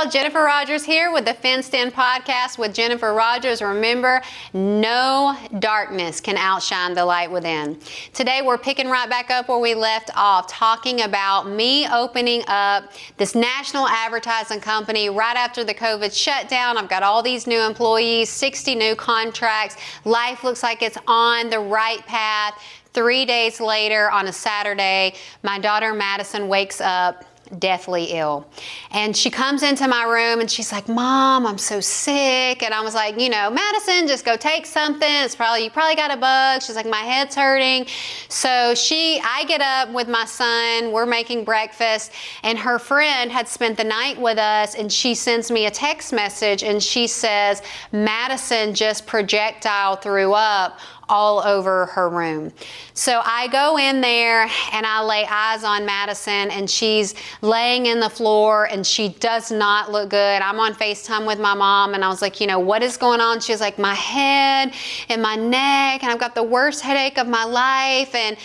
y'all. Jennifer Rogers here with the Fenced In Podcast with Jennifer Rogers. Remember, no darkness can outshine the light within. Today we're picking right back up where we left off, talking about me opening up this national advertising company right after the COVID shutdown. I've got all these new employees, 60 new contracts. Life looks like it's on the right path. 3 days later, on a Saturday, my daughter Madison wakes up deathly ill. And she comes into my room and she's like, "Mom, I'm so sick." And I was like, "Madison, just go take something. You probably got a bug." She's like, "My head's hurting." So I get up with my son, we're making breakfast, and her friend had spent the night with us, and she sends me a text message and she says, "Madison just projectile threw up all over her room." So I go in there and I lay eyes on Madison, and she's laying in the floor and she does not look good. I'm on FaceTime with my mom and I was like, "What is going on?" She was like, "My head and my neck, and I've got the worst headache of my life and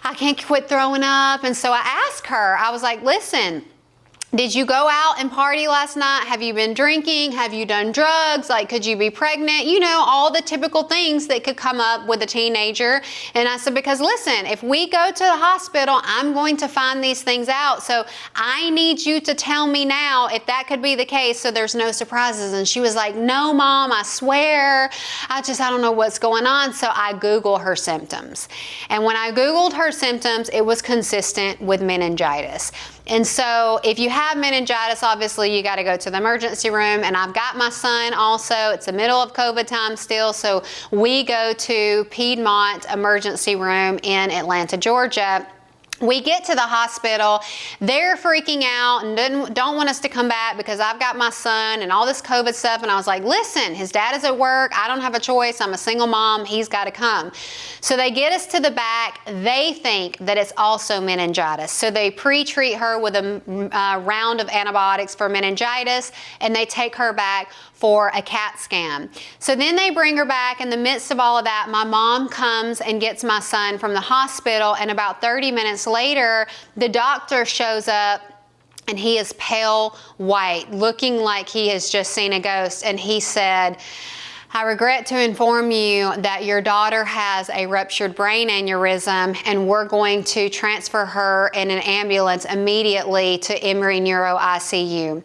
I can't quit throwing up." And so I asked her, I was like, "Listen, did you go out and party last night? Have you been drinking? Have you done drugs? Could you be pregnant?" All the typical things that could come up with a teenager. And I said, because listen, if we go to the hospital, I'm going to find these things out. So I need you to tell me now if that could be the case so there's no surprises. And she was like, "No, Mom, I swear. I don't know what's going on." So I Googled her symptoms. And when I Googled her symptoms, it was consistent with meningitis. And so if you have meningitis, obviously you got to go to the emergency room. And I've got my son also. It's the middle of COVID time still. So we go to Piedmont Emergency Room in Atlanta, Georgia. We get to the hospital, they're freaking out and don't want us to come back because I've got my son and all this COVID stuff. And I was like, "Listen, his dad is at work. I don't have a choice. I'm a single mom. He's got to come." So they get us to the back. They think that it's also meningitis. So they pre-treat her with a round of antibiotics for meningitis, and they take her back for a CAT scan. So then they bring her back. In the midst of all of that, my mom comes and gets my son from the hospital, and about 30 minutes later, the doctor shows up, and he is pale white, looking like he has just seen a ghost. And he said, "I regret to inform you that your daughter has a ruptured brain aneurysm, and we're going to transfer her in an ambulance immediately to Emory Neuro ICU."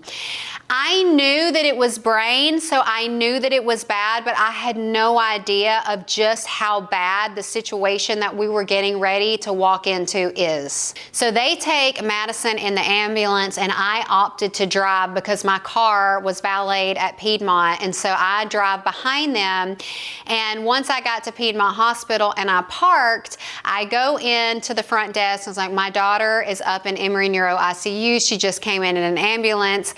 I knew that it was brain, so I knew that it was bad, but I had no idea of just how bad the situation that we were getting ready to walk into is. So they take Madison in the ambulance, and I opted to drive because my car was valeted at Piedmont, and so I drive behind them. And once I got to Piedmont Hospital and I parked, I go into the front desk. I was like, "My daughter is up in Emory Neuro ICU. She just came in an ambulance."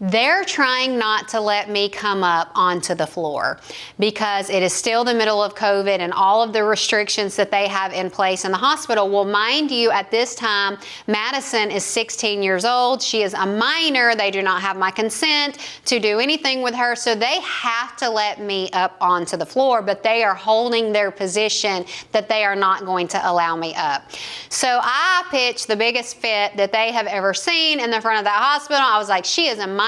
They're trying not to let me come up onto the floor because it is still the middle of COVID and all of the restrictions that they have in place in the hospital. Well, mind you, at this time, Madison is 16 years old. She is a minor. They do not have my consent to do anything with her, so they have to let me up onto the floor, but they are holding their position that they are not going to allow me up. So I pitched the biggest fit that they have ever seen in the front of that hospital. I was like, "She is a minor.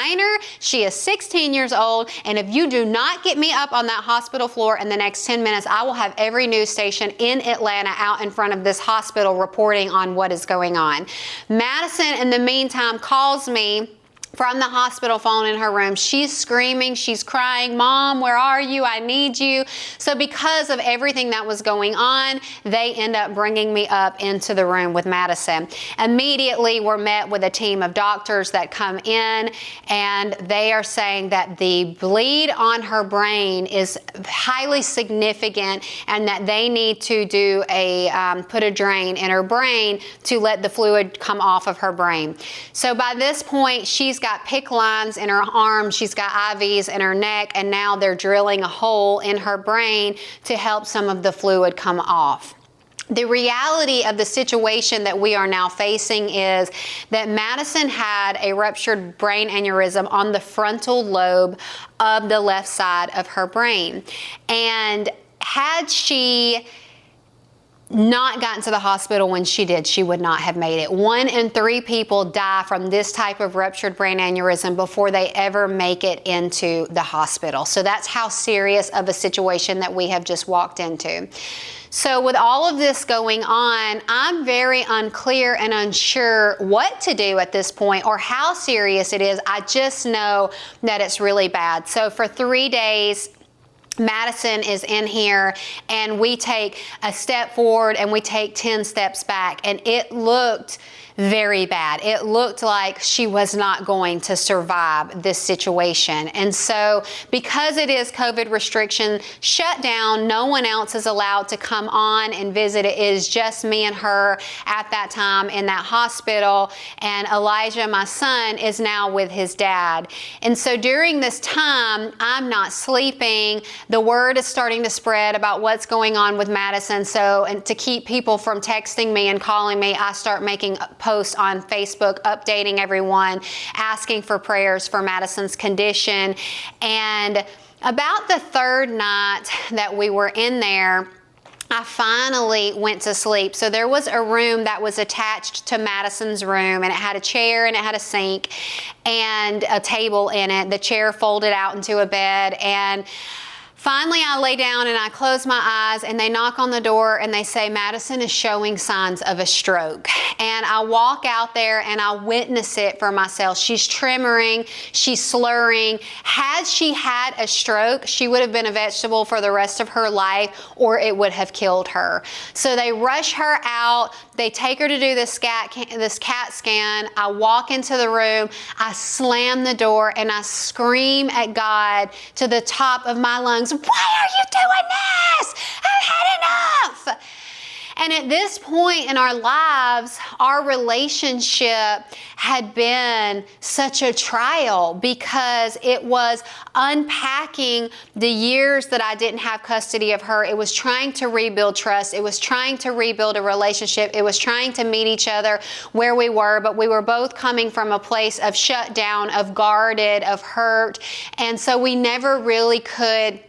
She is 16 years old, and if you do not get me up on that hospital floor in the next 10 minutes, I will have every news station in Atlanta out in front of this hospital reporting on what is going on." Madison, in the meantime, calls me from the hospital phone in her room. She's screaming, she's crying, "Mom, where are you? I need you." So because of everything that was going on, they end up bringing me up into the room with Madison. Immediately, we're met with a team of doctors that come in, and they are saying that the bleed on her brain is highly significant and that they need to do put a drain in her brain to let the fluid come off of her brain. So by this point, she's got PICC lines in her arm, she's got IVs in her neck, and now they're drilling a hole in her brain to help some of the fluid come off. The reality of the situation that we are now facing is that Madison had a ruptured brain aneurysm on the frontal lobe of the left side of her brain. And had she not gotten to the hospital when she did, she would not have made it. 1 in 3 people die from this type of ruptured brain aneurysm before they ever make it into the hospital. So that's how serious of a situation that we have just walked into. So with all of this going on, I'm very unclear and unsure what to do at this point or how serious it is. I just know that it's really bad. So for 3 days, Madison is in here, and we take a step forward and we take 10 steps back, and it looked very bad. It looked like she was not going to survive this situation. And so because it is COVID restriction shut down, no one else is allowed to come on and visit. It is just me and her at that time in that hospital. And Elijah, my son, is now with his dad. And so during this time, I'm not sleeping. The word is starting to spread about what's going on with Madison. So, and to keep people from texting me and calling me, I start making post on Facebook updating everyone, asking for prayers for Madison's condition. And about the 3rd night that we were in there, I finally went to sleep. So there was a room that was attached to Madison's room, and it had a chair and it had a sink and a table in it. The chair folded out into a bed, and finally, I lay down and I close my eyes, and they knock on the door and they say, Madison is showing signs of a stroke. And I walk out there and I witness it for myself. She's tremoring, she's slurring. Had she had a stroke, she would have been a vegetable for the rest of her life, or it would have killed her. So they rush her out. They take her to do this CAT scan. I walk into the room, I slam the door, and I scream at God to the top of my lungs, why are you doing this? I've had enough. And at this point in our lives, our relationship had been such a trial because it was unpacking the years that I didn't have custody of her. It was trying to rebuild trust. It was trying to rebuild a relationship. It was trying to meet each other where we were, but we were both coming from a place of shutdown, of guarded, of hurt. And so we never really could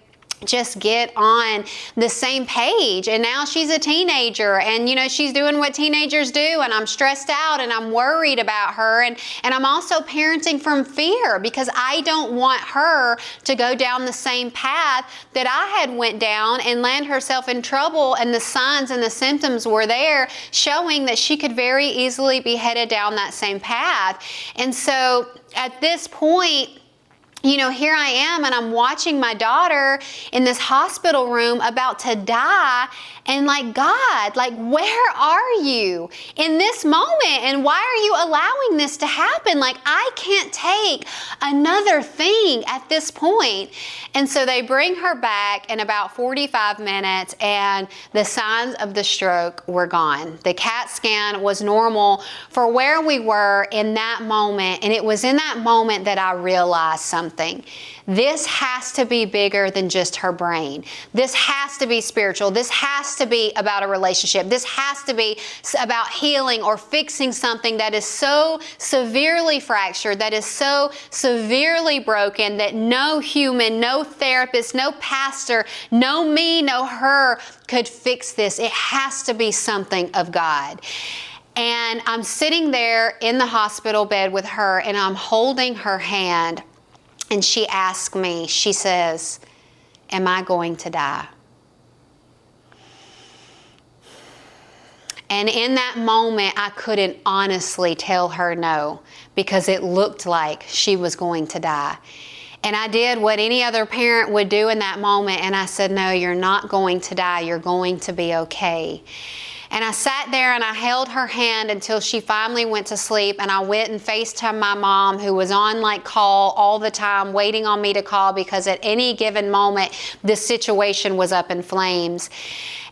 just get on the same page. And now she's a teenager, and she's doing what teenagers do, and I'm stressed out and I'm worried about her, and I'm also parenting from fear because I don't want her to go down the same path that I had went down and land herself in trouble. And the signs and the symptoms were there showing that she could very easily be headed down that same path. And so at this point, here I am, and I'm watching my daughter in this hospital room about to die, and God, where are you in this moment? And why are you allowing this to happen? I can't take another thing at this point. And so they bring her back in about 45 minutes, and the signs of the stroke were gone. The CAT scan was normal for where we were in that moment, and it was in that moment that I realized something. This has to be bigger than just her brain. This has to be spiritual. This has to be about a relationship. This has to be about healing or fixing something that is so severely fractured, that is so severely broken that no human, no therapist, no pastor, no me, no her could fix this. It has to be something of God. And I'm sitting there in the hospital bed with her, and I'm holding her hand. And she asked me, she says, am I going to die? And in that moment, I couldn't honestly tell her no, because it looked like she was going to die. And I did what any other parent would do in that moment, and I said, no, you're not going to die. You're going to be okay. And I sat there and I held her hand until she finally went to sleep, and I went and FaceTimed my mom, who was on call all the time, waiting on me to call because at any given moment, this situation was up in flames.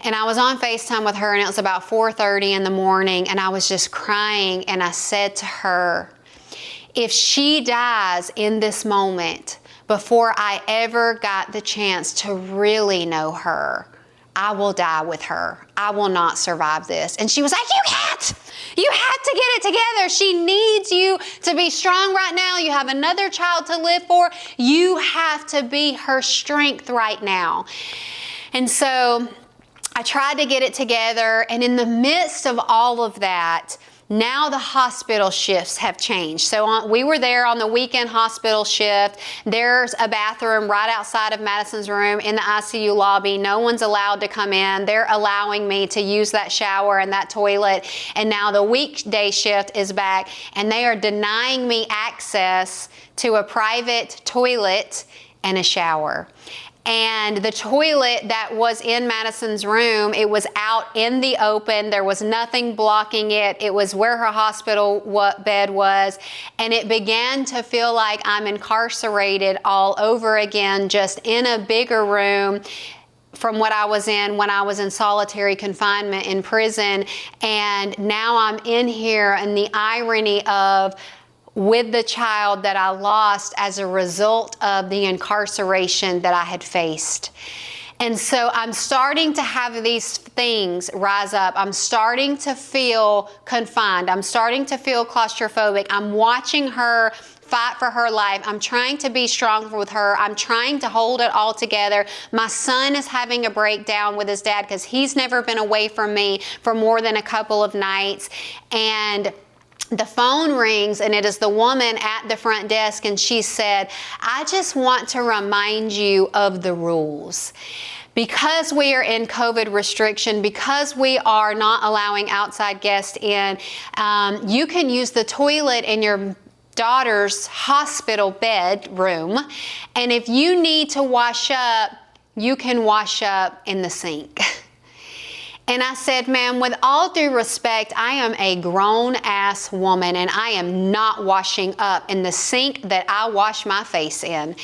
And I was on FaceTime with her, and it was about 4:30 in the morning, and I was just crying, and I said to her, if she dies in this moment before I ever got the chance to really know her, I will die with her. I will not survive this. And she was like, you can't. You have to get it together. She needs you to be strong right now. You have another child to live for. You have to be her strength right now. And so I tried to get it together, and in the midst of all of that, now the hospital shifts have changed. So we were there on the weekend hospital shift. There's a bathroom right outside of Madison's room in the ICU lobby. No one's allowed to come in. They're allowing me to use that shower and that toilet. And now the weekday shift is back, and they are denying me access to a private toilet and a shower. And the toilet that was in Madison's room, it was out in the open. There was nothing blocking it. It was where her hospital bed was. And it began to feel like I'm incarcerated all over again, just in a bigger room from what I was in when I was in solitary confinement in prison. And now I'm in here, and the irony of with the child that I lost as a result of the incarceration that I had faced. And so I'm starting to have these things rise up. I'm starting to feel confined. I'm starting to feel claustrophobic. I'm watching her fight for her life. I'm trying to be strong with her. I'm trying to hold it all together. My son is having a breakdown with his dad because he's never been away from me for more than a couple of nights. And the phone rings, and it is the woman at the front desk, and she said, "I just want to remind you of the rules. Because we are in COVID restriction, because we are not allowing outside guests in, you can use the toilet in your daughter's hospital bedroom, and if you need to wash up, you can wash up in the sink." And I said, "Ma'am, with all due respect, I am a grown-ass woman, and I am not washing up in the sink that I wash my face in."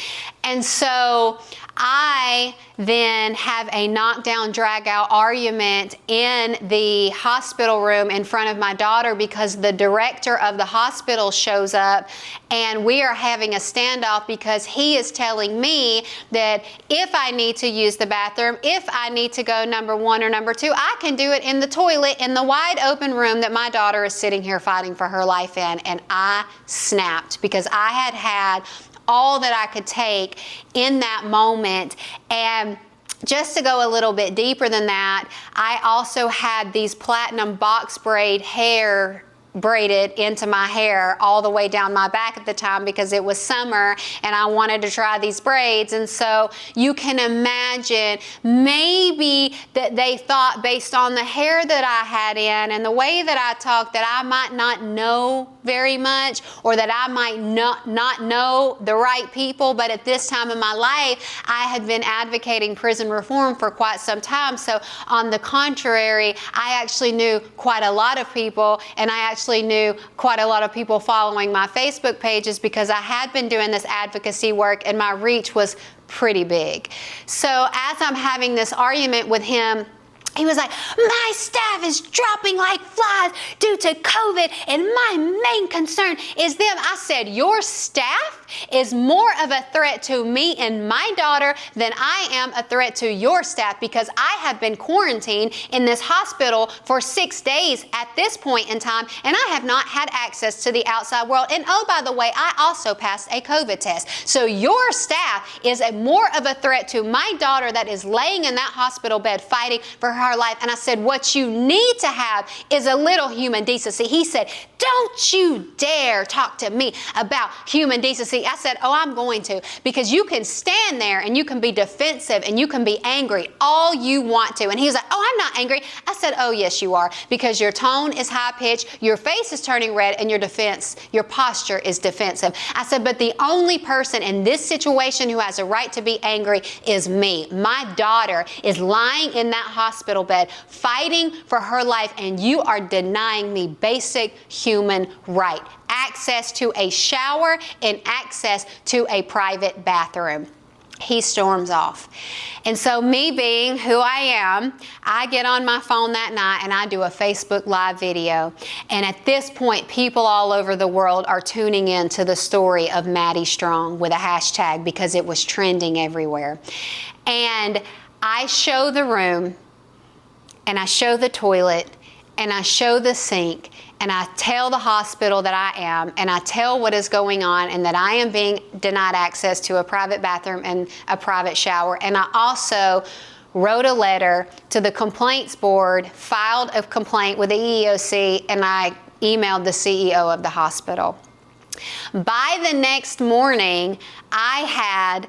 And so I then have a knockdown, drag-out argument in the hospital room in front of my daughter because the director of the hospital shows up, and we are having a standoff because he is telling me that if I need to use the bathroom, if I need to go number one or number two, I can do it in the toilet in the wide open room that my daughter is sitting here fighting for her life in. And I snapped because I had all that I could take in that moment. And just to go a little bit deeper than that, I also had these platinum box braid hair braided into my hair all the way down my back at the time because it was summer and I wanted to try these braids. And so you can imagine maybe that they thought, based on the hair that I had in and the way that I talked, that I might not know very much, or that I might not know the right people. But at this time in my life, I had been advocating prison reform for quite some time. So on the contrary, I actually knew quite a lot of people, and I actually knew quite a lot of people following my Facebook pages because I had been doing this advocacy work and my reach was pretty big. So as I'm having this argument with him, he was like, "My staff is dropping like flies due to COVID, and my main concern is them." I said, "Your staff is more of a threat to me and my daughter than I am a threat to your staff, because I have been quarantined in this hospital for 6 days at this point in time, and I have not had access to the outside world. And oh, by the way, I also passed a COVID test. So your staff is more of a threat to my daughter that is laying in that hospital bed fighting for her life." And I said, "What you need to have is a little human decency." He said, "Don't you dare talk to me about human decency." I said, "Oh, I'm going to, because you can stand there and you can be defensive and you can be angry all you want to." And he was like, "Oh, I'm not angry." I said, "Oh, yes, you are, because your tone is high pitched, your face is turning red, and your posture is defensive." I said, "But the only person in this situation who has a right to be angry is me. My daughter is lying in that hospital bed fighting for her life, and you are denying me basic human right, access to a shower and access to a private bathroom." He storms off. And so, me being who I am, I get on my phone that night and I do a Facebook Live video. And at this point, people all over the world are tuning in to the story of Maddie Strong with a hashtag because it was trending everywhere. And I show the room, and I show the toilet, and I show the sink, and I tell the hospital that I am, and I tell what is going on, and that I am being denied access to a private bathroom and a private shower. And I also wrote a letter to the complaints board, filed a complaint with the EEOC, and I emailed the CEO of the hospital. By the next morning, I had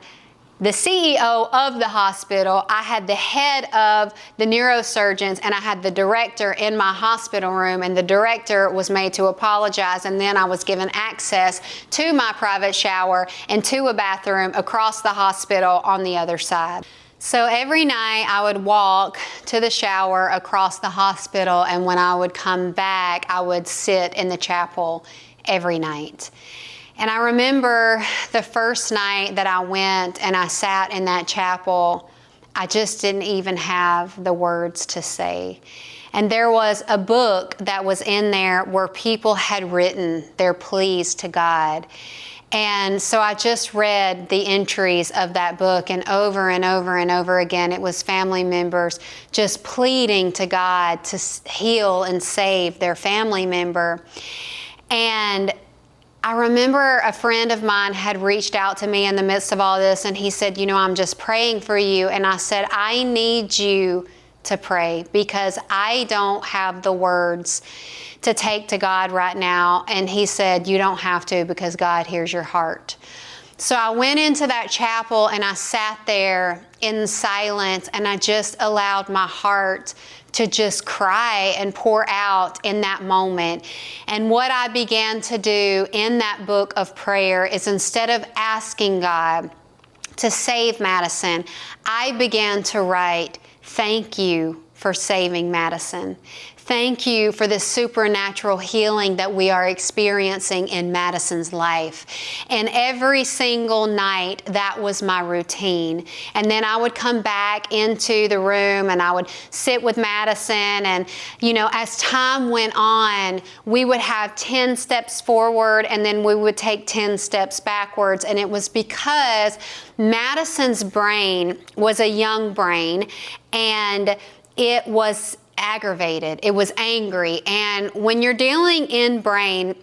the CEO of the hospital, I had the head of the neurosurgeons, and I had the director in my hospital room, and the director was made to apologize, and then I was given access to my private shower and to a bathroom across the hospital on the other side. So every night I would walk to the shower across the hospital, and when I would come back, I would sit in the chapel every night. And I remember the first night that I went and I sat in that chapel, I just didn't even have the words to say. And there was a book that was in there where people had written their pleas to God. And so I just read the entries of that book, and over and over and over again, it was family members just pleading to God to heal and save their family member. And I remember a friend of mine had reached out to me in the midst of all this, and he said, I'm just praying for you. And I said, I need you to pray because I don't have the words to take to God right now. And he said, you don't have to, because God hears your heart. So I went into that chapel and I sat there in silence, and I just allowed my heart to just cry and pour out in that moment. And what I began to do in that book of prayer is, instead of asking God to save Madison, I began to write, thank you for saving Madison. Thank you for the supernatural healing that we are experiencing in Madison's life. And every single night, that was my routine. And then I would come back into the room and I would sit with Madison. And, as time went on, we would have 10 steps forward and then we would take 10 steps backwards. And it was because Madison's brain was a young brain, and it was aggravated. It was angry. And when you're dealing in brain,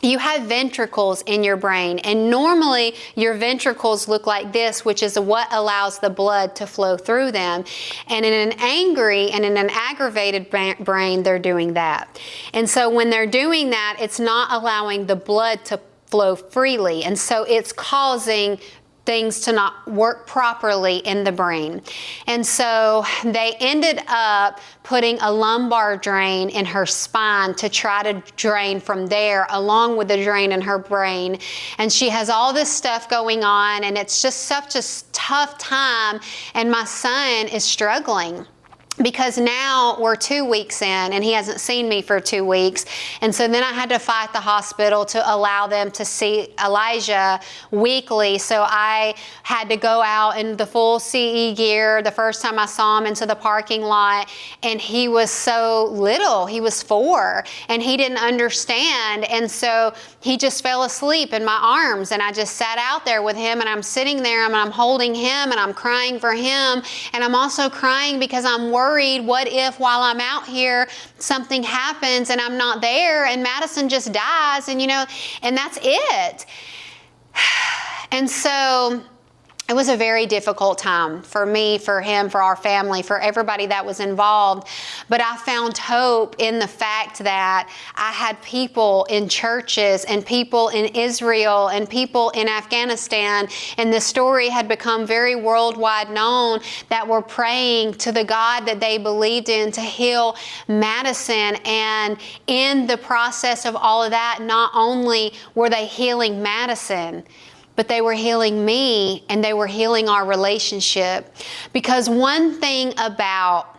you have ventricles in your brain, and normally your ventricles look like this, which is what allows the blood to flow through them. And in an angry and in an aggravated brain, they're doing that. And so when they're doing that, it's not allowing the blood to flow freely. And so it's causing things to not work properly in the brain. And so they ended up putting a lumbar drain in her spine to try to drain from there, along with the drain in her brain. And she has all this stuff going on, and it's just such a tough time. And my son is struggling, because now we're 2 weeks in and he hasn't seen me for 2 weeks. And so then I had to fight the hospital to allow them to see Elijah weekly. So I had to go out in the full CE gear the first time I saw him into the parking lot. And he was so little. He was 4 and he didn't understand. And so he just fell asleep in my arms, and I just sat out there with him, and I'm sitting there and I'm holding him and I'm crying for him. And I'm also crying because I'm worried, what if while I'm out here something happens and I'm not there and Madison just dies, and and that's it. And so it was a very difficult time for me, for him, for our family, for everybody that was involved. But I found hope in the fact that I had people in churches and people in Israel and people in Afghanistan, and the story had become very worldwide known, that were praying to the God that they believed in to heal Madison. And in the process of all of that, not only were they healing Madison, but they were healing me, and they were healing our relationship. Because one thing about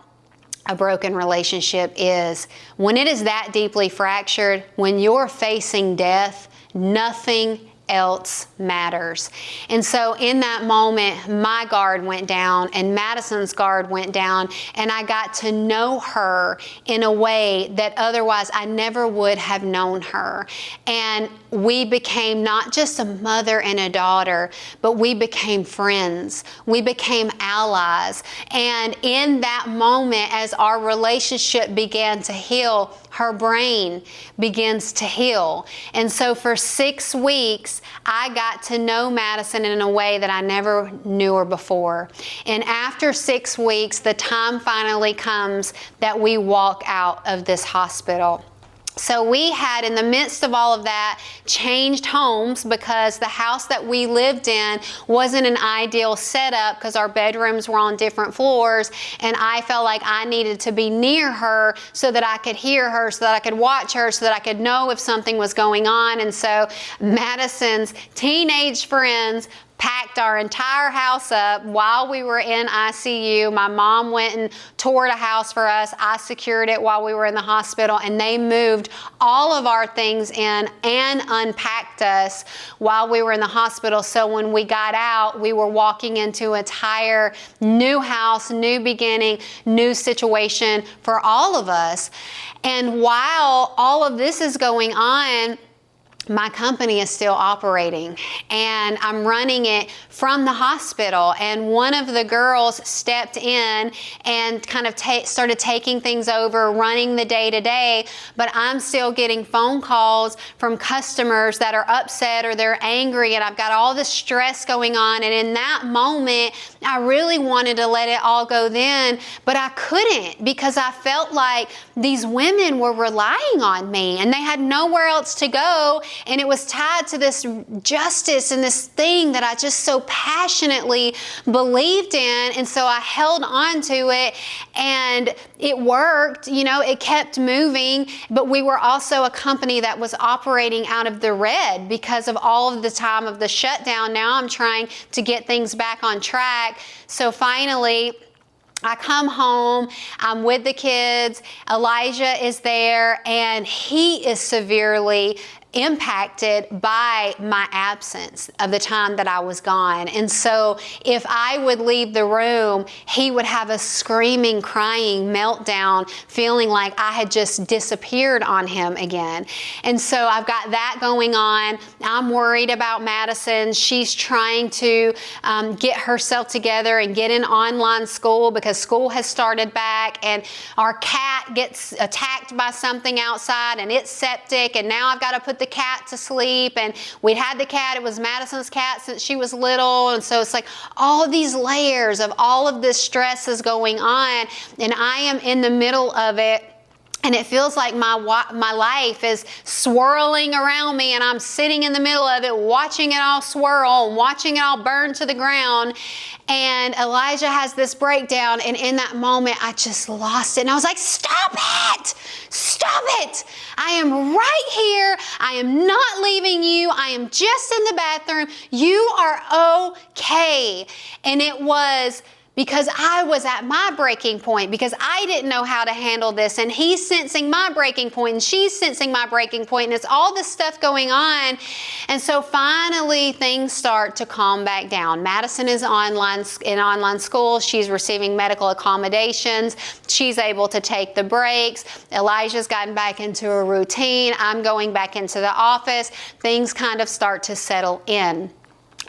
a broken relationship is, when it is that deeply fractured, when you're facing death, nothing else matters. And so in that moment, my guard went down and Madison's guard went down, and I got to know her in a way that otherwise I never would have known her. And we became not just a mother and a daughter, but we became friends. We became allies. And in that moment, as our relationship began to heal, her brain begins to heal. And so for 6 weeks, I got to know Madison in a way that I never knew her before. And after 6 weeks, the time finally comes that we walk out of this hospital. So we had, in the midst of all of that, changed homes because the house that we lived in wasn't an ideal setup because our bedrooms were on different floors, and I felt like I needed to be near her so that I could hear her, so that I could watch her, so that I could know if something was going on. And so Madison's teenage friends packed our entire house up while we were in ICU. My mom went and toured a house for us. I secured it while we were in the hospital, and they moved all of our things in and unpacked us while we were in the hospital. So when we got out, we were walking into an entire new house, new beginning, new situation for all of us. And while all of this is going on, my company is still operating, and I'm running it from the hospital. And one of the girls stepped in and kind of started taking things over, running the day-to-day, but I'm still getting phone calls from customers that are upset or they're angry, and I've got all this stress going on. And in that moment, I really wanted to let it all go then, but I couldn't, because I felt like these women were relying on me and they had nowhere else to go. And it was tied to this justice and this thing that I just so passionately believed in. And so I held on to it, and it worked. You know, it kept moving. But we were also a company that was operating out of the red because of all of the time of the shutdown. Now I'm trying to get things back on track. So finally, I come home, I'm with the kids, Elijah is there, and he is severely impacted by my absence of the time that I was gone. And so if I would leave the room, he would have a screaming, crying meltdown, feeling like I had just disappeared on him again. And so I've got that going on. I'm worried about Madison. She's trying to get herself together and get in online school because school has started back, and our cat gets attacked by something outside and it's septic, and now I've got to put the cat to sleep. And we had the cat, it was Madison's cat since she was little, and so it's like all of these layers of all of this stress is going on, and I am in the middle of it. And it feels like my life is swirling around me, and I'm sitting in the middle of it, watching it all swirl and watching it all burn to the ground. And Elijah has this breakdown, and in that moment, I just lost it. And I was like, stop it! Stop it! I am right here. I am not leaving you. I am just in the bathroom. You are okay. And it was because I was at my breaking point, because I didn't know how to handle this, and he's sensing my breaking point, and she's sensing my breaking point, and it's all this stuff going on. And so finally things start to calm back down. Madison is in online school. She's receiving medical accommodations. She's able to take the breaks. Elijah's gotten back into a routine. I'm going back into the office. Things kind of start to settle in.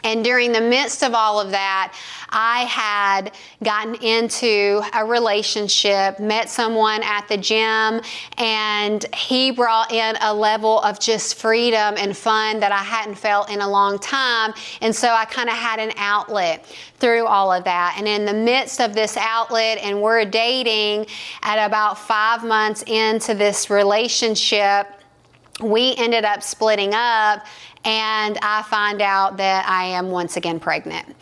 And during the midst of all of that, I had gotten into a relationship, met someone at the gym, and he brought in a level of just freedom and fun that I hadn't felt in a long time. And so I kind of had an outlet through all of that. And in the midst of this outlet, and we're dating at about 5 months into this relationship, we ended up splitting up, and I find out that I am once again pregnant.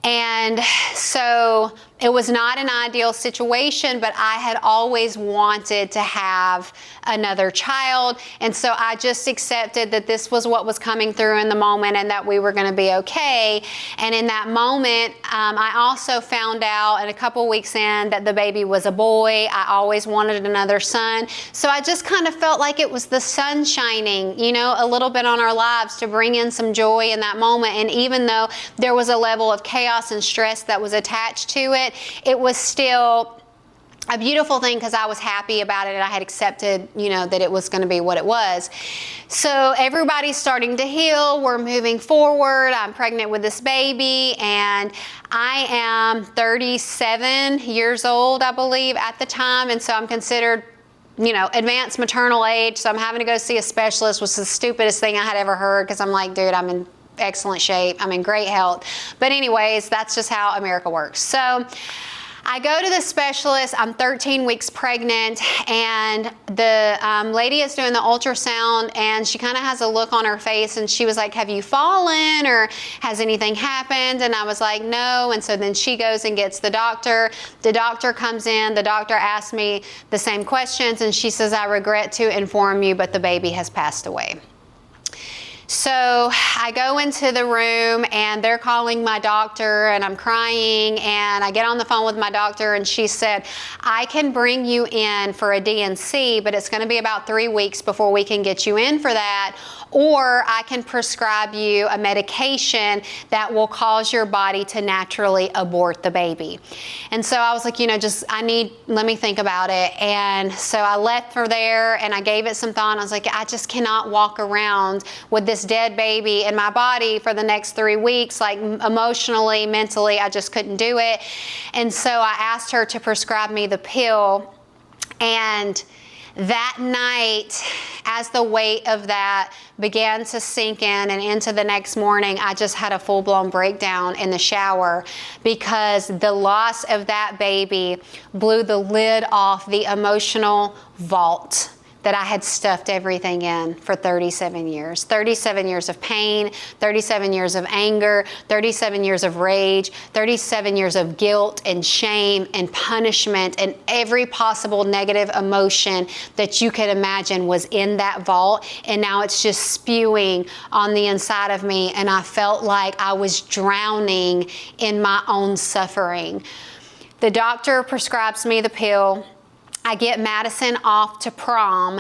And so it was not an ideal situation, but I had always wanted to have another child. And so I just accepted that this was what was coming through in the moment, and that we were going to be okay. And in that moment, I also found out, and a couple weeks in, that the baby was a boy. I always wanted another son. So I just kind of felt like it was the sun shining, you know, a little bit on our lives to bring in some joy in that moment. And even though there was a level of chaos and stress that was attached to it, it was still a beautiful thing because I was happy about it and I had accepted, that it was going to be what it was. So everybody's starting to heal. We're moving forward. I'm pregnant with this baby, and I am 37 years old, I believe, at the time. And so I'm considered, advanced maternal age. So I'm having to go see a specialist, which is the stupidest thing I had ever heard, because I'm like, dude, I'm in excellent shape. I'm in great health. But anyways, that's just how America works. So I go to the specialist. I'm 13 weeks pregnant, and the lady is doing the ultrasound, and she kind of has a look on her face, and she was like, have you fallen, or has anything happened? And I was like, no. And so then she goes and gets the doctor. The doctor comes in. The doctor asks me the same questions, and she says, I regret to inform you, but the baby has passed away. So I go into the room, and they're calling my doctor, and I'm crying, and I get on the phone with my doctor, and she said, I can bring you in for a D&C, but it's going to be about 3 weeks before we can get you in for that, or I can prescribe you a medication that will cause your body to naturally abort the baby. And so I was like, let me think about it. And so I left for there, and I gave it some thought. I was like, I just cannot walk around with this dead baby in my body for the next 3 weeks, like emotionally, mentally, I just couldn't do it. And so I asked her to prescribe me the pill, and that night, as the weight of that began to sink in and into the next morning, I just had a full-blown breakdown in the shower, because the loss of that baby blew the lid off the emotional vault that I had stuffed everything in for 37 years. 37 years of pain, 37 years of anger, 37 years of rage, 37 years of guilt and shame and punishment, and every possible negative emotion that you could imagine was in that vault. And now it's just spewing on the inside of me, and I felt like I was drowning in my own suffering. The doctor prescribes me the pill. I get Madison off to prom,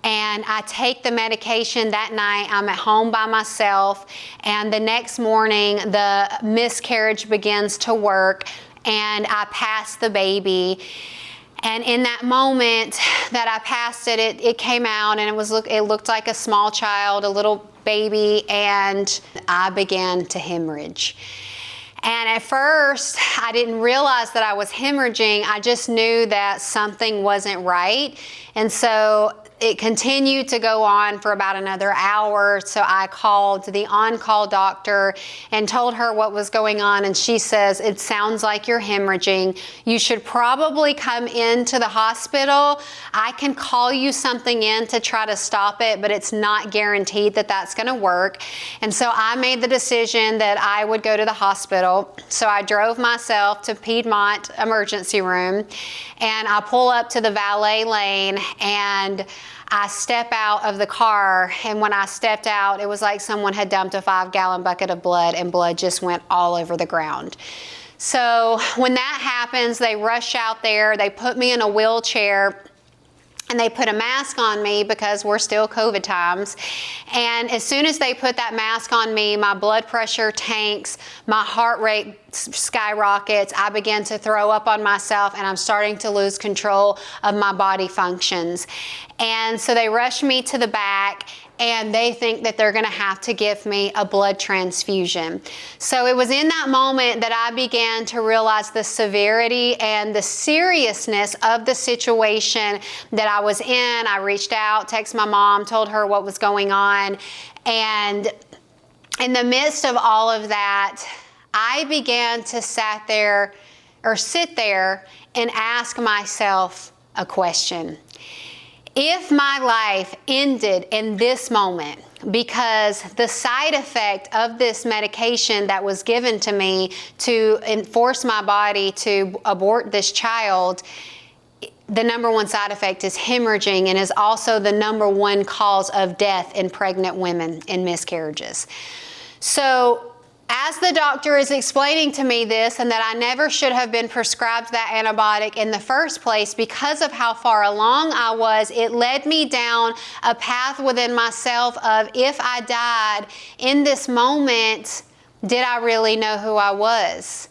and I take the medication that night. I'm at home by myself, and the next morning the miscarriage begins to work, and I pass the baby. And in that moment that I passed it, it came out, and it looked like a small child, a little baby, and I began to hemorrhage. And at first, I didn't realize that I was hemorrhaging. I just knew that something wasn't right. And so it continued to go on for about another hour. So I called the on-call doctor and told her what was going on. And she says, it sounds like you're hemorrhaging. You should probably come into the hospital. I can call you something in to try to stop it, but it's not guaranteed that that's going to work. And so I made the decision that I would go to the hospital. So I drove myself to Piedmont emergency room, and I pull up to the valet lane, and I step out of the car, and when I stepped out, it was like someone had dumped a 5-gallon bucket of blood, and blood just went all over the ground. So when that happens, they rush out there, they put me in a wheelchair, and they put a mask on me because we're still COVID times. And as soon as they put that mask on me, my blood pressure tanks, my heart rate skyrockets, I begin to throw up on myself, and I'm starting to lose control of my body functions. And so they rush me to the back, and they think that they're going to have to give me a blood transfusion. So it was in that moment that I began to realize the severity and the seriousness of the situation that I was in. I reached out, texted my mom, told her what was going on. And in the midst of all of that, I began to sit there and ask myself a question. If my life ended in this moment because the side effect of this medication that was given to me to force my body to abort this child, the number one side effect is hemorrhaging, and is also the number one cause of death in pregnant women in miscarriages. So as the doctor is explaining to me this, and that I never should have been prescribed that antibiotic in the first place because of how far along I was, it led me down a path within myself of, if I died in this moment, did I really know who I was?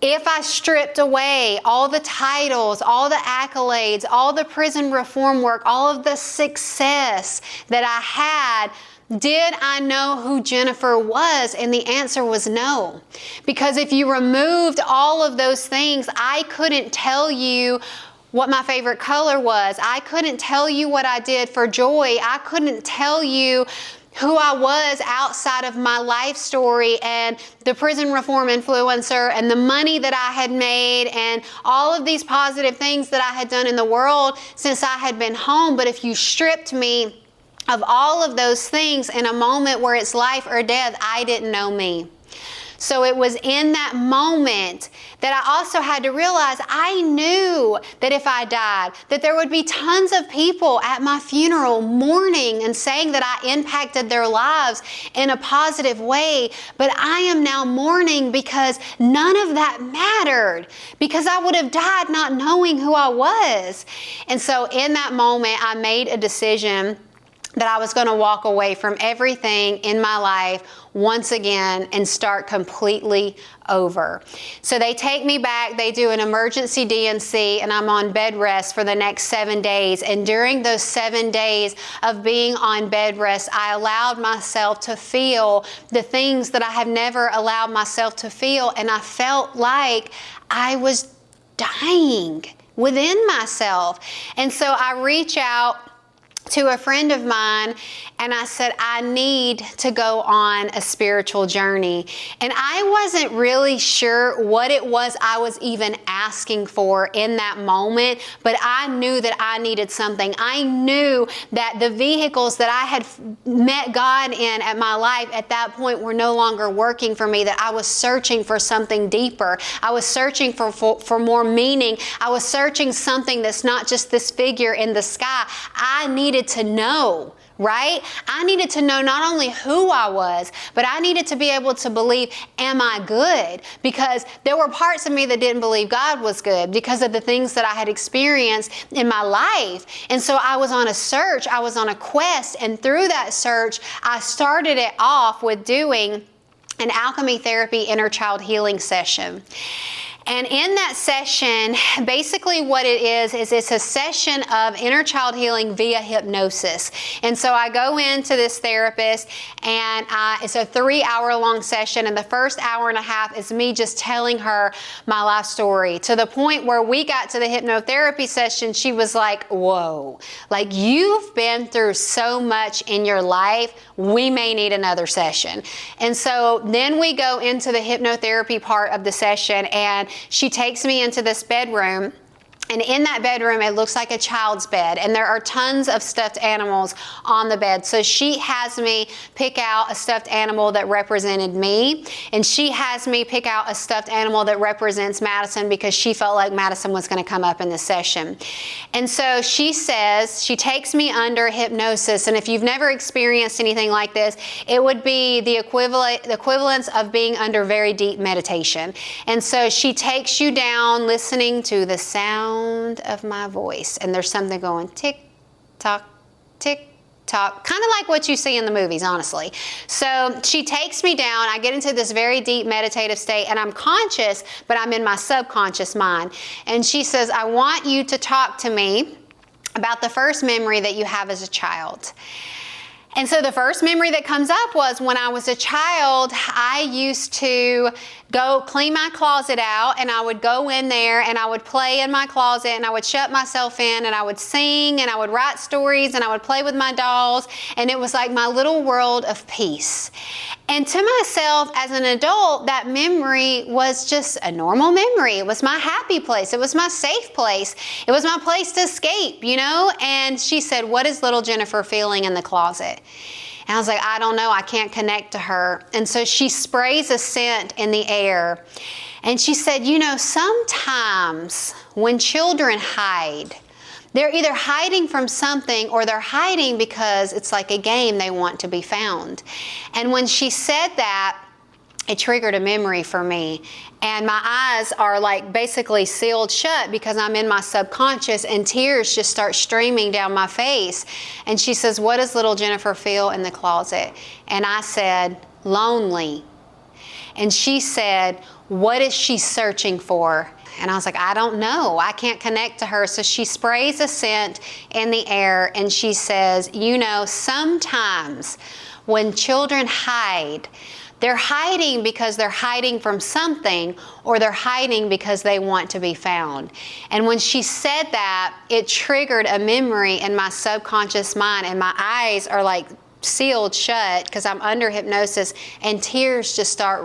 if I stripped away all the titles, all the accolades, all the prison reform work, all of the success that I had, did I know who Jennifer was? And the answer was no. Because if you removed all of those things, I couldn't tell you what my favorite color was. I couldn't tell you what I did for joy. I couldn't tell you who I was outside of my life story and the prison reform influencer and the money that I had made and all of these positive things that I had done in the world since I had been home. But if you stripped me of all of those things in a moment where it's life or death, I didn't know me. So it was in that moment that I also had to realize I knew that if I died, that there would be tons of people at my funeral mourning and saying that I impacted their lives in a positive way. But I am now mourning because none of that mattered, because I would have died not knowing who I was. And so in that moment, I made a decision that I was going to walk away from everything in my life once again and start completely over. So they take me back, they do an emergency D&C, and I'm on bed rest for the next 7 days. And during those 7 days of being on bed rest, I allowed myself to feel the things that I have never allowed myself to feel. And I felt like I was dying within myself. And so I reach out to a friend of mine and I said, I need to go on a spiritual journey. And I wasn't really sure what it was I was even asking for in that moment, but I knew that I needed something. I knew that the vehicles that I had met God in at my life at that point were no longer working for me, that I was searching for something deeper. I was searching for more meaning. I was searching something that's not just this figure in the sky. I needed to know, right? I needed to know not only who I was, but I needed to be able to believe, am I good? Because there were parts of me that didn't believe God was good because of the things that I had experienced in my life. And so I was on a search, I was on a quest, and through that search, I started it off with doing an alchemy therapy inner child healing session. And in that session, basically what it is it's a session of inner child healing via hypnosis. And so I go into this therapist and it's a 3-hour-long session. And the first hour and a half is me just telling her my life story, to the point where we got to the hypnotherapy session. She was like, whoa, like you've been through so much in your life. We may need another session. And so then we go into the hypnotherapy part of the session, and she takes me into this bedroom. And in that bedroom, it looks like a child's bed. And there are tons of stuffed animals on the bed. So she has me pick out a stuffed animal that represented me. And she has me pick out a stuffed animal that represents Madison, because she felt like Madison was going to come up in this session. And so she says, she takes me under hypnosis. And if you've never experienced anything like this, it would be the equivalence of being under very deep meditation. And so she takes you down listening to the sound of my voice, and there's something going tick tock, kind of like what you see in the movies, honestly. So she takes me down, I get into this very deep meditative state, and I'm conscious, but I'm in my subconscious mind. And she says, I want you to talk to me about the first memory that you have as a child. And so the first memory that comes up was when I was a child, I used to go clean my closet out, and I would go in there and I would play in my closet, and I would shut myself in, and I would sing, and I would write stories, and I would play with my dolls, and it was like my little world of peace. And to myself as an adult, that memory was just a normal memory. It was my happy place. It was my safe place. It was my place to escape, you know? And she said, what is little Jennifer feeling in the closet? And I was like, I don't know. I can't connect to her. And so she sprays a scent in the air. And she said, you know, sometimes when children hide, they're either hiding from something or they're hiding because it's like a game, they want to be found. And when she said that, it triggered a memory for me. And my eyes are like basically sealed shut because I'm in my subconscious, and tears just start streaming down my face. And she says, what does little Jennifer feel in the closet? And I said, lonely. And she said, "What is she searching for?" And I was like, "I don't know. I can't connect to her." So she sprays a scent in the air and she says, sometimes when children hide, they're hiding because they're hiding from something, or they're hiding because they want to be found. And when she said that, it triggered a memory in my subconscious mind, and my eyes are like sealed shut because I'm under hypnosis, and tears just start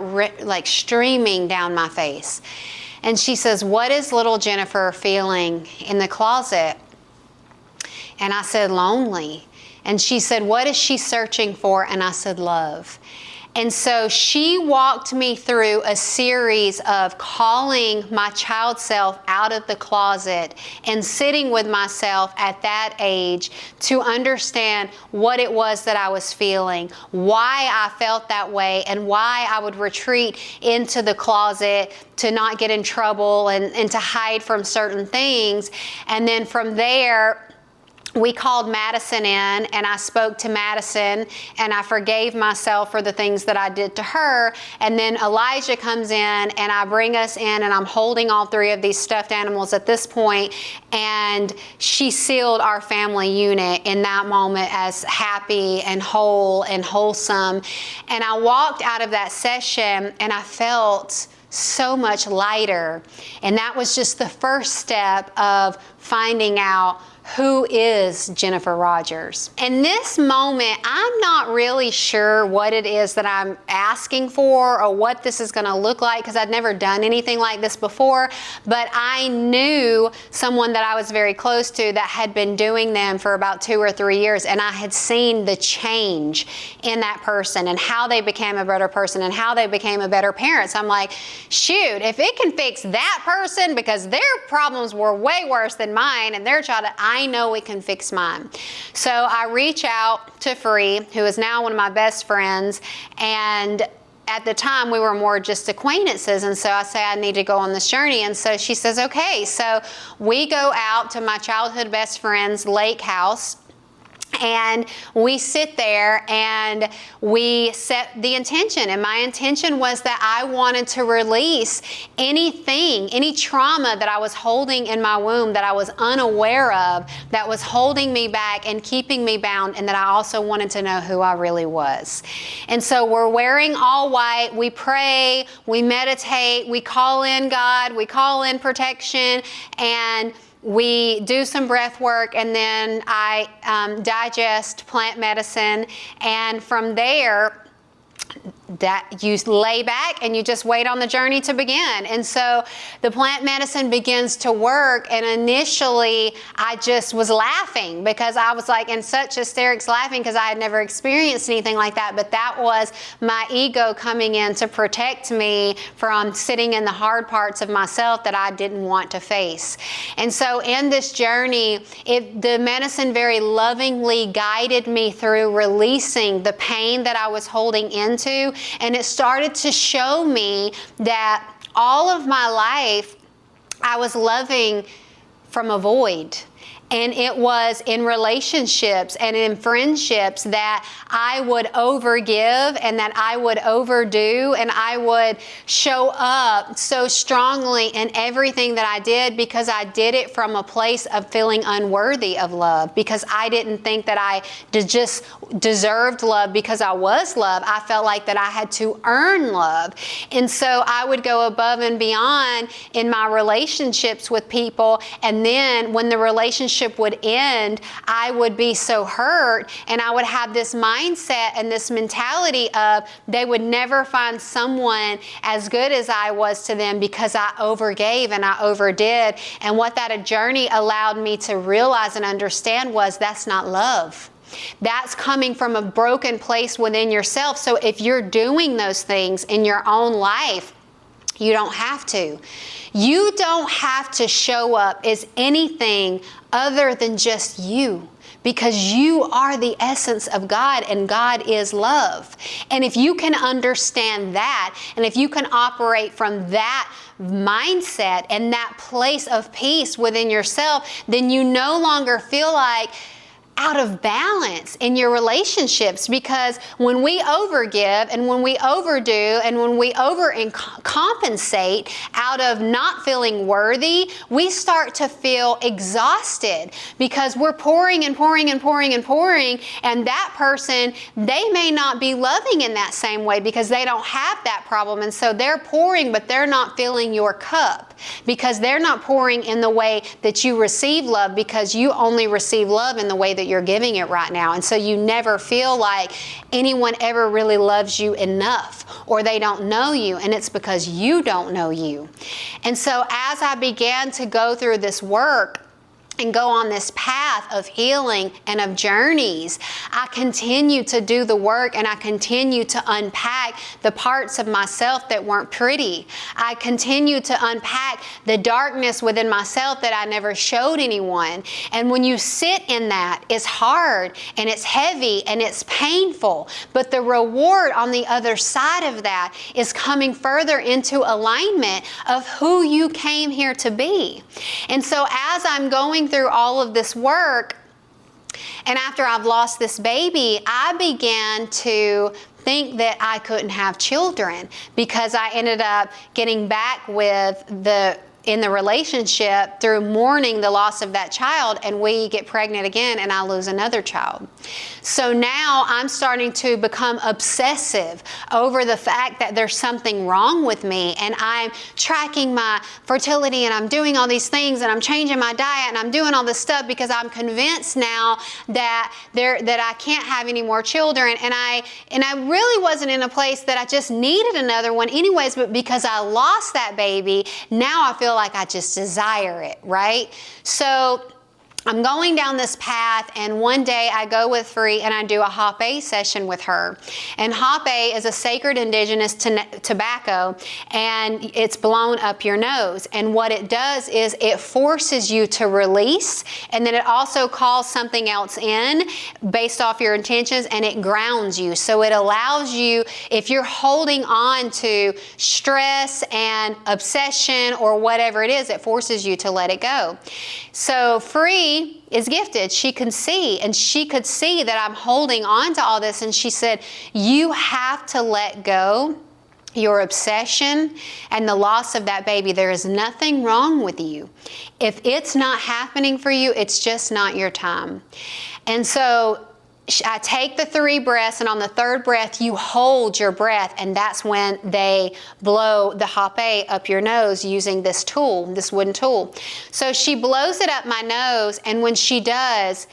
streaming down my face. And she says, "What is little Jennifer feeling in the closet?" And I said, "Lonely." And she said, "What is she searching for?" And I said, "Love." And so she walked me through a series of calling my child self out of the closet and sitting with myself at that age to understand what it was that I was feeling, why I felt that way, and why I would retreat into the closet to not get in trouble and to hide from certain things. And then from there, we called Madison in, and I spoke to Madison, and I forgave myself for the things that I did to her. And then Elijah comes in, and I bring us in, and I'm holding all three of these stuffed animals at this point, and she sealed our family unit in that moment as happy and whole and wholesome. And I walked out of that session, and I felt so much lighter. And that was just the first step of finding out who is Jennifer Rogers. In this moment, I'm not really sure what it is that I'm asking for or what this is going to look like, because I'd never done anything like this before, but I knew someone that I was very close to that had been doing them for about 2 or 3 years, and I had seen the change in that person and how they became a better person and how they became a better parent. So I'm like, shoot, if it can fix that person because their problems were way worse than mine and their child, I know it can fix mine. So I reach out to Free, who is now one of my best friends, and at the time we were more just acquaintances, and so I say I need to go on this journey, and so she says okay. So we go out to my childhood best friend's lake house, and we sit there and we set the intention. And my intention was that I wanted to release anything, any trauma that I was holding in my womb that I was unaware of, that was holding me back and keeping me bound, and that I also wanted to know who I really was. And so we're wearing all white, we pray, we meditate, we call in God, we call in protection, and we do some breath work, and then I digest plant medicine, and from there, that you lay back and you just wait on the journey to begin. And so the plant medicine begins to work, and initially I just was laughing because I was like in such hysterics, laughing because I had never experienced anything like that. But that was my ego coming in to protect me from sitting in the hard parts of myself that I didn't want to face. And so in this journey, the medicine very lovingly guided me through releasing the pain that I was holding into. And it started to show me that all of my life I was loving from a void. And it was in relationships and in friendships that I would overgive and that I would overdo, and I would show up so strongly in everything that I did because I did it from a place of feeling unworthy of love, because I didn't think that I just deserved love because I was loved. I felt like that I had to earn love. And so I would go above and beyond in my relationships with people, and then when the relationship would end, I would be so hurt, and I would have this mindset and this mentality of they would never find someone as good as I was to them because I overgave and I overdid. And what that journey allowed me to realize and understand was that's not love. That's coming from a broken place within yourself. So if you're doing those things in your own life, you don't have to. You don't have to show up as anything other than just you, because you are the essence of God, and God is love. And if you can understand that, and if you can operate from that mindset and that place of peace within yourself, then you no longer feel like out of balance in your relationships, because when we overgive and when we overdo and when we overcompensate out of not feeling worthy, we start to feel exhausted because we're pouring and pouring and pouring and pouring, and that person, they may not be loving in that same way because they don't have that problem, and so they're pouring, but they're not filling your cup because they're not pouring in the way that you receive love, because you only receive love in the way that you're giving it right now. And so you never feel like anyone ever really loves you enough, or they don't know you, and it's because you don't know you. And so as I began to go through this work and go on this path of healing and of journeys, I continue to do the work, and I continue to unpack the parts of myself that weren't pretty. I continue to unpack the darkness within myself that I never showed anyone. And when you sit in that, it's hard and it's heavy and it's painful. But the reward on the other side of that is coming further into alignment of who you came here to be. And so as I'm going through all of this work, and after I've lost this baby, I began to think that I couldn't have children because I ended up getting back with in the relationship through mourning the loss of that child, and we get pregnant again and I lose another child. So now I'm starting to become obsessive over the fact that there's something wrong with me, and I'm tracking my fertility and I'm doing all these things and I'm changing my diet and I'm doing all this stuff because I'm convinced now that I can't have any more children, and I really wasn't in a place that I just needed another one anyways, but because I lost that baby, now I feel like I just desire it, right? So I'm going down this path, and one day I go with Free and I do a Hape session with her. And Hape is a sacred indigenous tobacco, and it's blown up your nose. And what it does is it forces you to release, and then it also calls something else in based off your intentions, and it grounds you. So it allows you, if you're holding on to stress and obsession or whatever it is, it forces you to let it go. So Free is gifted. She can see, and she could see that I'm holding on to all this, and she said, you have to let go your obsession and the loss of that baby. There is nothing wrong with you. If it's not happening for you, it's just not your time. And so I take the 3 breaths, and on the 3rd breath, you hold your breath, and that's when they blow the Hape up your nose using this tool, this wooden tool. So she blows it up my nose, and when she does,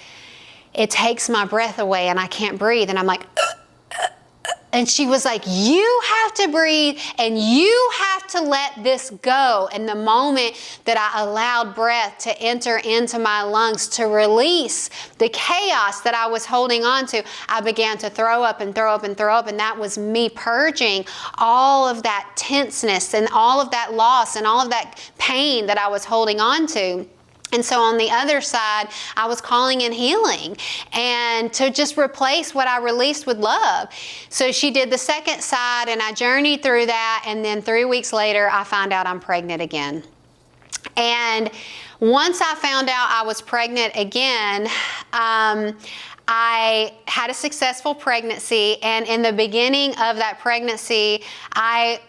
it takes my breath away, and I can't breathe, and I'm like, and she was like, you have to breathe and you have to let this go. And the moment that I allowed breath to enter into my lungs to release the chaos that I was holding on to, I began to throw up and throw up and throw up. And that was me purging all of that tenseness and all of that loss and all of that pain that I was holding on to. And so on the other side, I was calling in healing and to just replace what I released with love. So she did the 2nd side, and I journeyed through that. And then 3 weeks later, I found out I'm pregnant again. And once I found out I was pregnant again, I had a successful pregnancy. And in the beginning of that pregnancy, I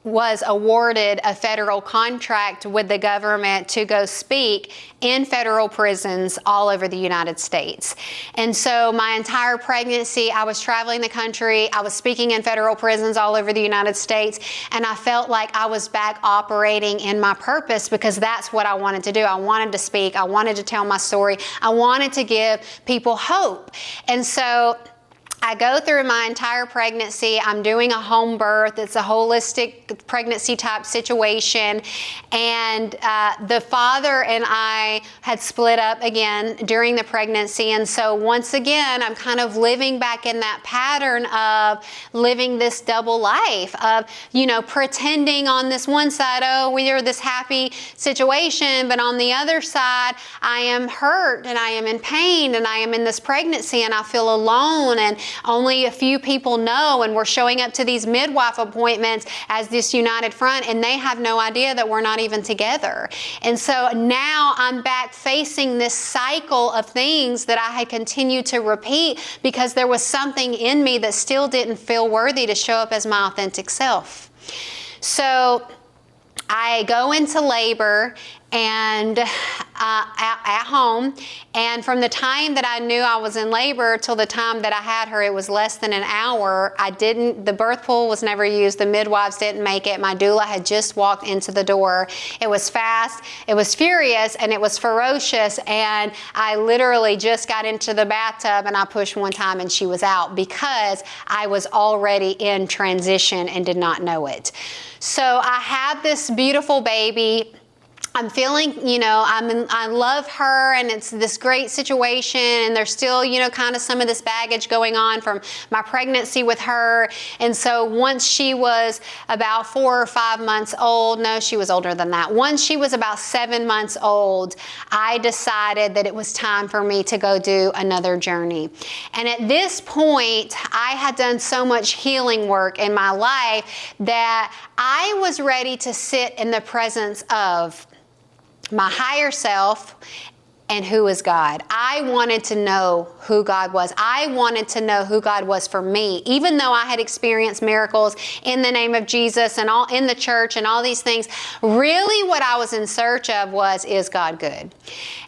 was awarded a federal contract with the government to go speak in federal prisons all over the United States. And so my entire pregnancy, I was traveling the country, I was speaking in federal prisons all over the United States, and I felt like I was back operating in my purpose because that's what I wanted to do. I wanted to speak, I wanted to tell my story, I wanted to give people hope. And so I go through my entire pregnancy. I'm doing a home birth. It's a holistic pregnancy type situation. And the father and I had split up again during the pregnancy. And so once again, I'm kind of living back in that pattern of living this double life of, pretending on this one side, oh, we're this happy situation. But on the other side, I am hurt and I am in pain and I am in this pregnancy and I feel alone. And only a few people know, and we're showing up to these midwife appointments as this united front, and they have no idea that we're not even together. And so now I'm back facing this cycle of things that I had continued to repeat because there was something in me that still didn't feel worthy to show up as my authentic self. So I go into labor and at home, and from the time that I knew I was in labor till the time that I had her, it was less than an hour. The birth pool was never used. The midwives didn't make it. My doula had just walked into the door. It was fast, it was furious, and it was ferocious, and I literally just got into the bathtub and I pushed one time and she was out because I was already in transition and did not know it. So I had this beautiful baby. I'm feeling, I love her, and it's this great situation, and there's still, kind of some of this baggage going on from my pregnancy with her. And so once she was about 4 or 5 months old, no, she was older than that. Once she was about 7 months old, I decided that it was time for me to go do another journey. And at this point, I had done so much healing work in my life that I was ready to sit in the presence of my higher self and who is God. I wanted to know who God was. I wanted to know who God was for me. Even though I had experienced miracles in the name of Jesus and all in the church and all these things, really what I was in search of was, is God good?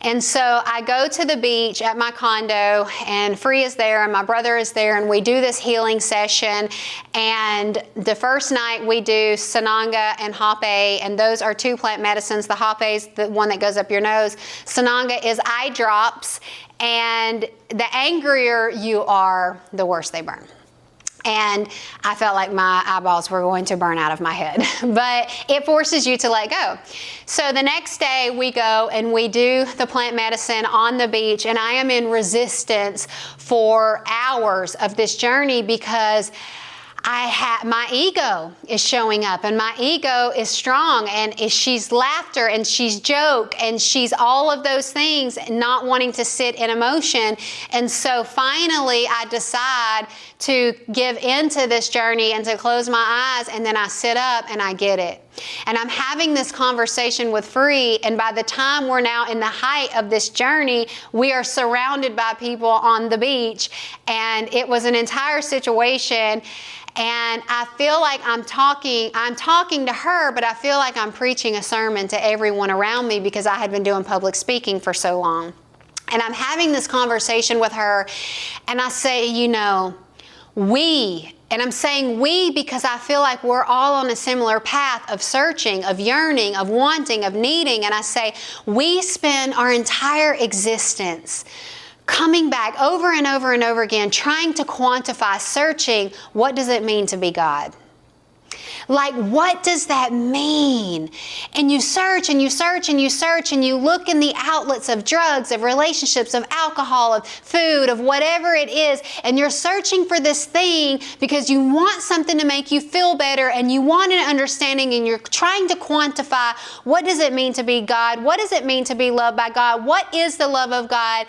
And so I go to the beach at my condo, and Free is there and my brother is there, and we do this healing session. And the first night we do Sananga and Hape, and those are 2 plant medicines. The Hape is the one that goes up your nose. Sananga is eye drops, and the angrier you are, the worse they burn. And I felt like my eyeballs were going to burn out of my head, but it forces you to let go. So the next day we go and we do the plant medicine on the beach, and I am in resistance for hours of this journey because my ego is showing up, and my ego is strong, and she's laughter and she's joke and she's all of those things, not wanting to sit in emotion. And so finally I decide to give into this journey and to close my eyes, and then I sit up and I get it. And I'm having this conversation with Free, and by the time we're now in the height of this journey, we are surrounded by people on the beach, and it was an entire situation. And I feel like I'm talking to her, but I feel like I'm preaching a sermon to everyone around me because I had been doing public speaking for so long. And I'm having this conversation with her, and I say, and I'm saying we because I feel like we're all on a similar path of searching, of yearning, of wanting, of needing. And I say, we spend our entire existence coming back over and over and over again, trying to quantify, searching, what does it mean to be God? Like, what does that mean? And you search and you search and you search, and you look in the outlets of drugs, of relationships, of alcohol, of food, of whatever it is, and you're searching for this thing because you want something to make you feel better, and you want an understanding, and you're trying to quantify, what does it mean to be God? What does it mean to be loved by God? What is the love of God?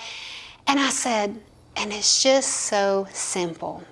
And I said, and it's just so simple.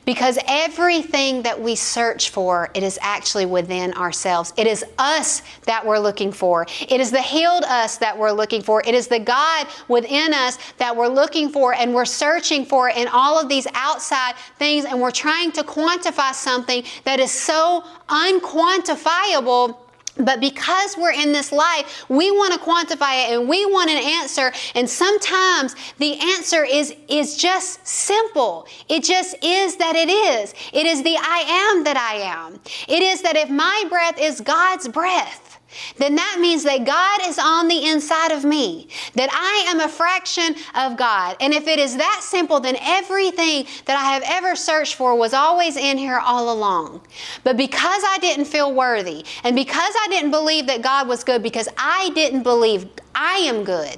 Because everything that we search for, it is actually within ourselves. It is us that we're looking for. It is the healed us that we're looking for. It is the God within us that we're looking for, and we're searching for in all of these outside things, and we're trying to quantify something that is so unquantifiable. But because we're in this life, we want to quantify it, and we want an answer. And sometimes the answer is just simple. It just is that it is. It is the I am that I am. It is that if my breath is God's breath, then that means that God is on the inside of me, that I am a fraction of God. And if it is that simple, then everything that I have ever searched for was always in here all along. But because I didn't feel worthy, and because I didn't believe that God was good, because I didn't believe I am good,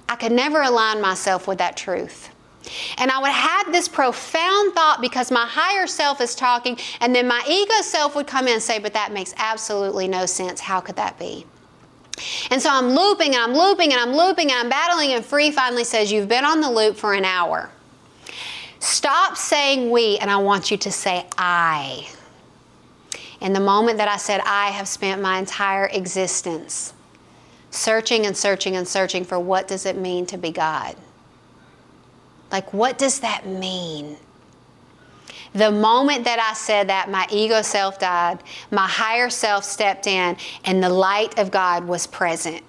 I could never align myself with that truth. And I would have this profound thought because my higher self is talking, and then my ego self would come in and say, but that makes absolutely no sense. How could that be? And so I'm looping and I'm looping and I'm looping and I'm battling, and Free finally says, you've been on the loop for an hour. Stop saying we, and I want you to say I. In the moment that I said I, have spent my entire existence searching and searching and searching for what does it mean to be God? Like, what does that mean? The moment that I said that, my ego self died, my higher self stepped in, and the light of God was present.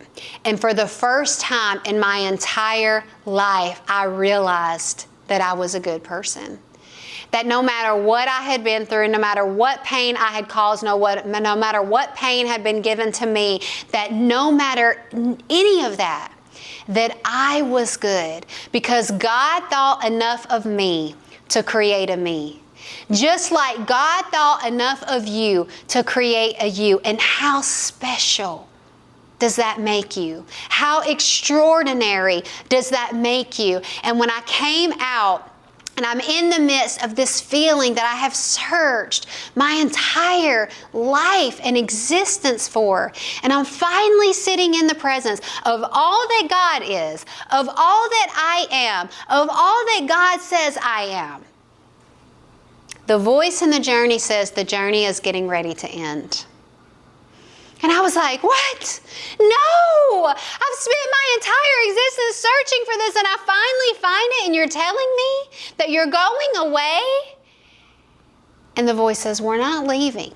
And for the first time in my entire life, I realized that I was a good person. That no matter what I had been through, no matter what pain I had caused, no matter what pain had been given to me, that no matter any of that, that I was good because God thought enough of me to create a me. Just like God thought enough of you to create a you. And how special does that make you? How extraordinary does that make you? And when I came out, and I'm in the midst of this feeling that I have searched my entire life and existence for. And I'm finally sitting in the presence of all that God is, of all that I am, of all that God says I am. The voice in the journey says the journey is getting ready to end. And I was like, what? No! I've spent my entire existence searching for this, and I finally find it, and you're telling me that you're going away? And the voice says, we're not leaving.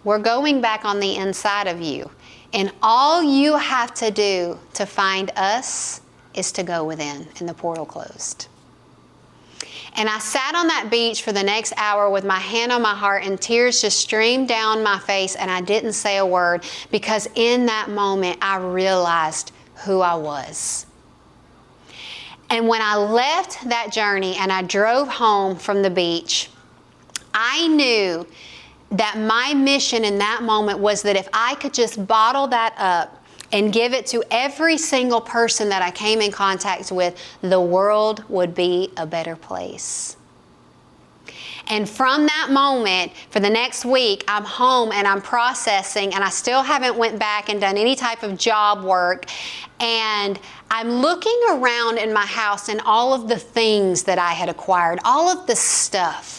We're going back on the inside of you. And all you have to do to find us is to go within, and the portal closed. And I sat on that beach for the next hour with my hand on my heart, and tears just streamed down my face, and I didn't say a word because in that moment I realized who I was. And when I left that journey and I drove home from the beach, I knew that my mission in that moment was that if I could just bottle that up and give it to every single person that I came in contact with, the world would be a better place. And from that moment, for the next week, I'm home and I'm processing, and I still haven't went back and done any type of job work. And I'm looking around in my house and all of the things that I had acquired, all of the stuff.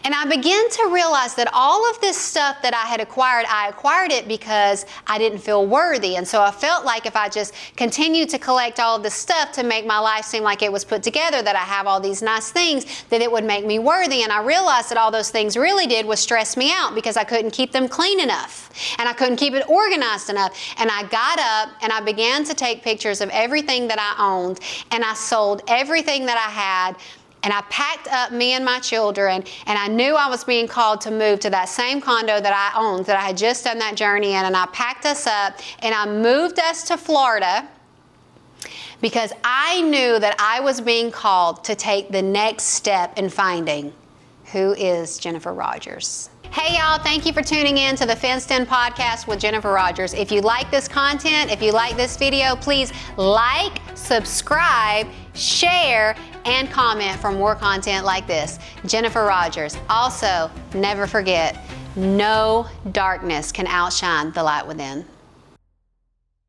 And I began to realize that all of this stuff that I acquired it because I didn't feel worthy. And so I felt like if I just continued to collect all of this stuff to make my life seem like it was put together, that I have all these nice things, that it would make me worthy. And I realized that all those things really did was stress me out because I couldn't keep them clean enough. And I couldn't keep it organized enough. And I got up and I began to take pictures of everything that I owned. And I sold everything that I had. And I packed up me and my children, and I knew I was being called to move to that same condo that I owned, that I had just done that journey in, and I packed us up, and I moved us to Florida because I knew that I was being called to take the next step in finding who is Jennifer Rogers. Hey y'all, thank you for tuning in to the Fenced In Podcast with Jennifer Rogers. If you like this content, if you like this video, please like, subscribe, share, and comment for more content like this. Jennifer Rogers. Also, never forget, no darkness can outshine the light within.